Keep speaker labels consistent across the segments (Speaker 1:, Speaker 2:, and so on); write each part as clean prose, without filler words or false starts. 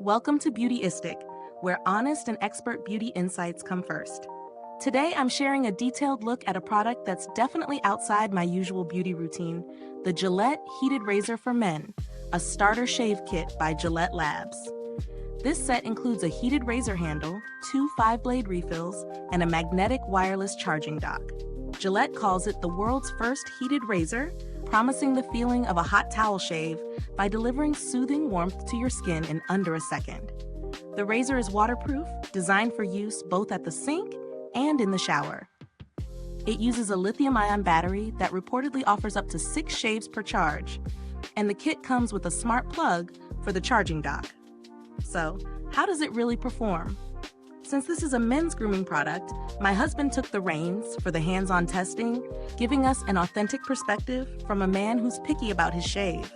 Speaker 1: Welcome to Beautyistic, where honest and expert beauty insights come first. Today, I'm sharing a detailed look at a product that's definitely outside my usual beauty routine, the Gillette Heated Razor for Men, a starter shave kit by GilletteLabs. This set includes a heated razor handle, 2 5-blade refills, and a magnetic wireless charging dock. Gillette calls it the world's first heated razor, promising the feeling of a hot towel shave by delivering soothing warmth to your skin in under a second. The razor is waterproof, designed for use both at the sink and in the shower. It uses a lithium-ion battery that reportedly offers up to 6 shaves per charge, and the kit comes with a smart plug for the charging dock. So, how does it really perform? Since this is a men's grooming product, my husband took the reins for the hands-on testing, giving us an authentic perspective from a man who's picky about his shave.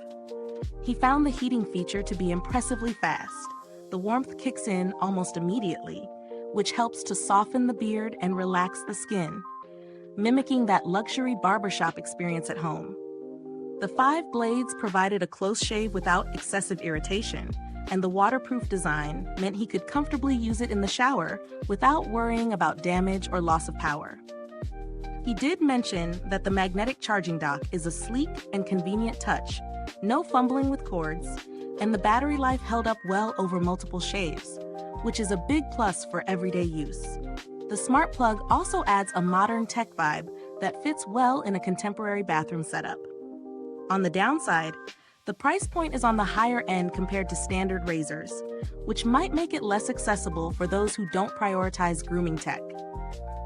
Speaker 1: He found the heating feature to be impressively fast. The warmth kicks in almost immediately, which helps to soften the beard and relax the skin, mimicking that luxury barbershop experience at home. The 5 blades provided a close shave without excessive irritation, and the waterproof design meant he could comfortably use it in the shower without worrying about damage or loss of power. He did mention that the magnetic charging dock is a sleek and convenient touch, no fumbling with cords, and the battery life held up well over multiple shaves, which is a big plus for everyday use. The smart plug also adds a modern tech vibe that fits well in a contemporary bathroom setup. On the downside, the price point is on the higher end compared to standard razors, which might make it less accessible for those who don't prioritize grooming tech.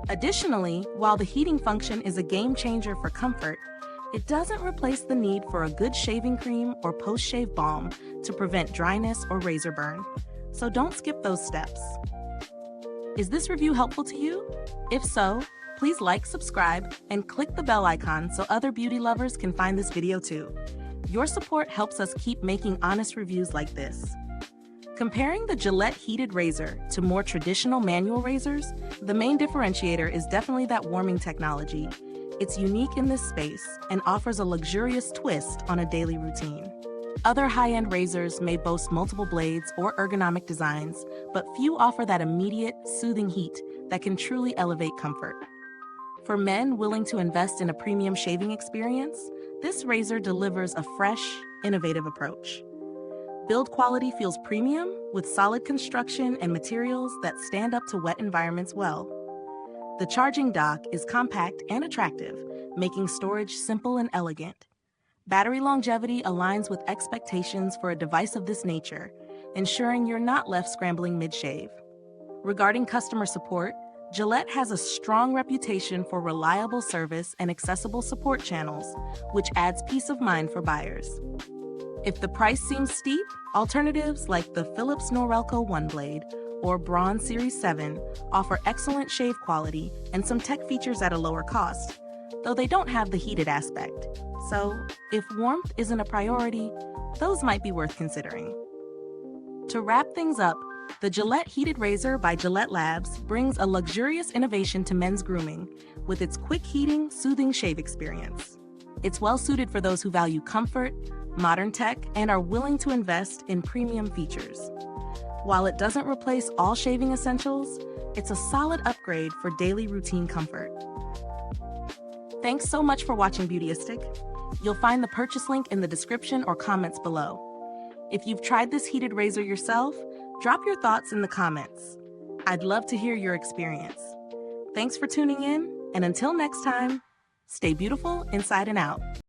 Speaker 1: Additionally, while the heating function is a game changer for comfort, it doesn't replace the need for a good shaving cream or post-shave balm to prevent dryness or razor burn. So don't skip those steps. Is this review helpful to you? If so, please like, subscribe, and click the bell icon so other beauty lovers can find this video too. Your support helps us keep making honest reviews like this. Comparing the Gillette Heated Razor to more traditional manual razors, the main differentiator is definitely that warming technology. It's unique in this space and offers a luxurious twist on a daily routine. Other high-end razors may boast multiple blades or ergonomic designs, but few offer that immediate, soothing heat that can truly elevate comfort. For men willing to invest in a premium shaving experience, this razor delivers a fresh, innovative approach. Build quality feels premium with solid construction and materials that stand up to wet environments well. The charging dock is compact and attractive, making storage simple and elegant. Battery longevity aligns with expectations for a device of this nature, ensuring you're not left scrambling mid-shave. Regarding customer support, Gillette has a strong reputation for reliable service and accessible support channels, which adds peace of mind for buyers. If the price seems steep, alternatives like the Philips Norelco 1-blade or Braun Series 7 offer excellent shave quality and some tech features at a lower cost, though they don't have the heated aspect. So, if warmth isn't a priority, those might be worth considering. To wrap things up, the Gillette Heated Razor by GilletteLabs brings a luxurious innovation to men's grooming with its quick heating, soothing shave experience. It's well suited for those who value comfort, modern tech, and are willing to invest in premium features. While it doesn't replace all shaving essentials, it's a solid upgrade for daily routine comfort. Thanks so much for watching Beautyistic. You'll find the purchase link in the description or comments below. If you've tried this heated razor yourself, drop your thoughts in the comments. I'd love to hear your experience. Thanks for tuning in, and until next time, stay beautiful inside and out.